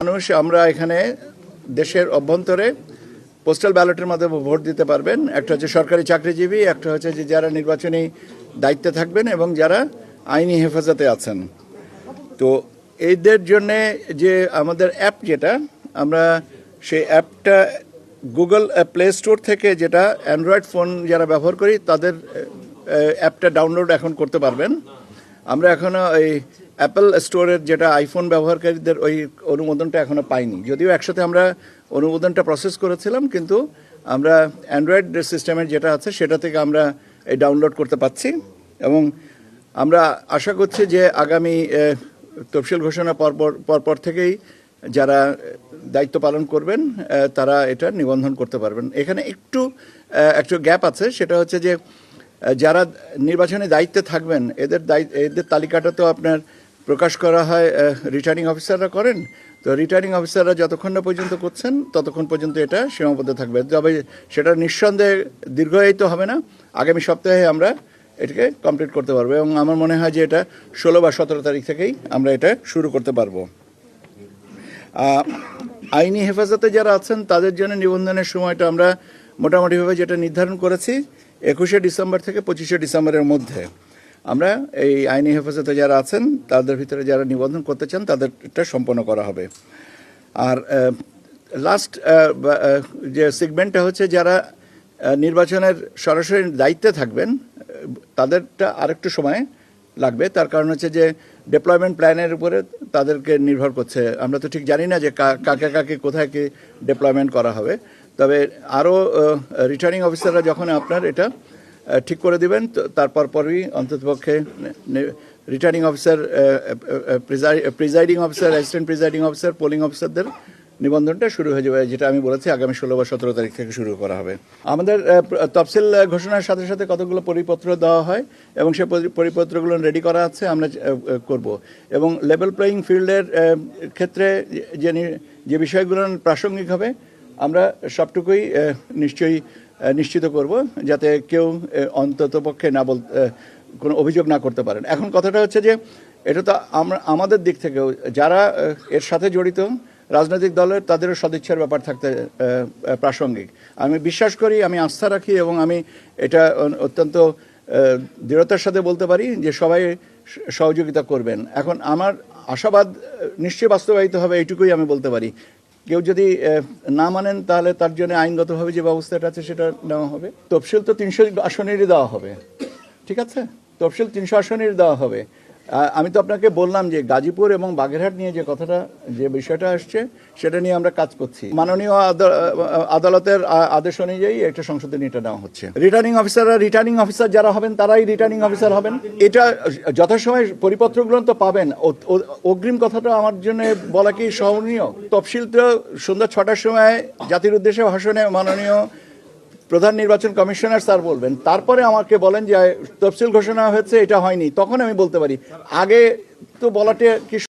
মানুষ আমরা এখানে দেশের অভ্যন্তরে পোস্টাল ব্যালটের মাধ্যমে ভোট দিতে পারবেন। একটা হচ্ছে সরকারি চাকরিজীবী, একটা হচ্ছে যে যারা নির্বাচনী দায়িত্বে থাকবেন এবং যারা আইনি হেফাজতে আছেন। তো এইদের জন্যে যে আমাদের অ্যাপ, যেটা আমরা সেই অ্যাপটা গুগল প্লে স্টোর থেকে, যেটা অ্যান্ড্রয়েড ফোন যারা ব্যবহার করি তাদের অ্যাপটা ডাউনলোড এখন করতে পারবেন। আমরা এখনও এই অ্যাপল স্টোরের যেটা আইফোন ব্যবহারকারীদের ওই অনুমোদনটা এখনও পাইনি, যদিও একসাথে আমরা অনুমোদনটা প্রসেস করেছিলাম, কিন্তু আমরা অ্যান্ড্রয়েড সিস্টেমের যেটা আছে সেটা থেকে আমরা এই ডাউনলোড করতে পারছি। এবং আমরা আশা করছি যে আগামী তফসিল ঘোষণা পরপর থেকেই যারা দায়িত্ব পালন করবেন তারা এটা নিবন্ধন করতে পারবেন। এখানে একটু গ্যাপ আছে, সেটা হচ্ছে যে যারা নির্বাচনে দায়িত্বে থাকবেন এদের তালিকাটা তো আপনার প্রকাশ করা হয়, রিটার্নিং অফিসাররা করেন। তো রিটার্নিং অফিসাররা যতক্ষণ না পর্যন্ত করছেন ততক্ষণ পর্যন্ত এটা সীমাবদ্ধ থাকবে। তবে সেটা নিঃসন্দেহে দীর্ঘায়িত হবে না। আগামী সপ্তাহে আমরা এটাকে কমপ্লিট করতে পারবো এবং আমার মনে হয় যে এটা 16 বা 17 তারিখ থেকেই আমরা এটা শুরু করতে পারবো। আইনি হেফাজতে যারা আছেন তাদের জন্য নিবন্ধনের সময়টা আমরা মোটামুটিভাবে যেটা নির্ধারণ করেছি 21শে ডিসেম্বর থেকে 25শে ডিসেম্বরের মধ্যে আমরা এই আইনি হেফাজতে যারা আছেন তাদের ভিতরে যারা নিবন্ধন করতে চান তাদেরটা সম্পন্ন করা হবে। আর লাস্ট যে সেগমেন্টটা হচ্ছে যারা নির্বাচনের সরাসরি দায়িত্বে থাকবেন তাদেরটা আরেকটু সময় লাগবে। তার কারণ হচ্ছে যে ডেপ্লয়মেন্ট প্ল্যানের উপরে তাদেরকে নির্ভর করছে। আমরা তো ঠিক জানি না যে কাকে কাকে কোথায় কি ডেপ্লয়মেন্ট করা হবে। তবে আরও রিটার্নিং অফিসাররা যখন আপনার এটা ঠিক করে দেবেন তারপর পরই অন্ততপক্ষে returning officer, presiding officer, assistant presiding officer, polling অফিসারদের নিবন্ধনটা শুরু হয়ে যাবে, যেটা আমি বলেছি আগামী 16 বা 17 তারিখ থেকে শুরু করা হবে। আমাদের তফসিল ঘোষণার সাথে সাথে কতগুলো পরিপত্র দেওয়া হয় এবং সেই পরিপত্রগুলো রেডি করা আছে, আমরা করব। এবং লেভেল প্লেয়িং ফিল্ডের ক্ষেত্রে যে বিষয়গুলো প্রাসঙ্গিক হবে আমরা সবটুকুই নিশ্চয়ই নিশ্চিত করব, যাতে কেউ অন্ততপক্ষে কোনো অভিযোগ না করতে পারেন। এখন কথাটা হচ্ছে যে এটা তো আমাদের দিক থেকেও যারা এর সাথে জড়িত রাজনৈতিক দলের তাদেরও সদিচ্ছার ব্যাপার থাকতে প্রাসঙ্গিক। আমি বিশ্বাস করি, আমি আস্থা রাখি এবং আমি এটা অত্যন্ত দৃঢ়তার সাথে বলতে পারি যে সবাই সহযোগিতা করবেন। এখন আমার আশাবাদ নিশ্চয়ই বাস্তবায়িত হবে, এইটুকুই আমি বলতে পারি। কেউ যদি না মানেন তাহলে তার জন্য আইনগতভাবে যে ব্যবস্থাটা আছে সেটা নেওয়া হবে। তফসিল তো 300 আসনেরই দেওয়া হবে, ঠিক আছে? তফসিল 300 আসনেরই দেওয়া হবে। আমি তো আপনাকে বললাম যে গাজীপুর এবং বাগেরহাট নিয়ে যে বিষয়টা আসছে সেটা নিয়ে আমরা কাজ করছি। মাননীয় আদালতের আদেশ অনুযায়ী একটা সংশোধনী এটা নেওয়া হচ্ছে। রিটার্নিং অফিসার যারা হবেন তারাই রিটার্নিং অফিসার হবেন। এটা যথাসময়ে পরিপত্রগুলো তো পাবেন। অগ্রিম কথাটা আমার জন্য বলা কি সহনীয়? তফসিল তো সন্ধ্যা 6টার সময় জাতির উদ্দেশ্যে ভাষণে মাননীয় প্রধান নির্বাচন কমিশনার স্যার বলবেন, তারপরে আমাকে বলেন যে তফসিল ঘোষণা হয়েছে, এটা হয়নি, তখন আমি বলতে পারি। আগে তো বলাটা কি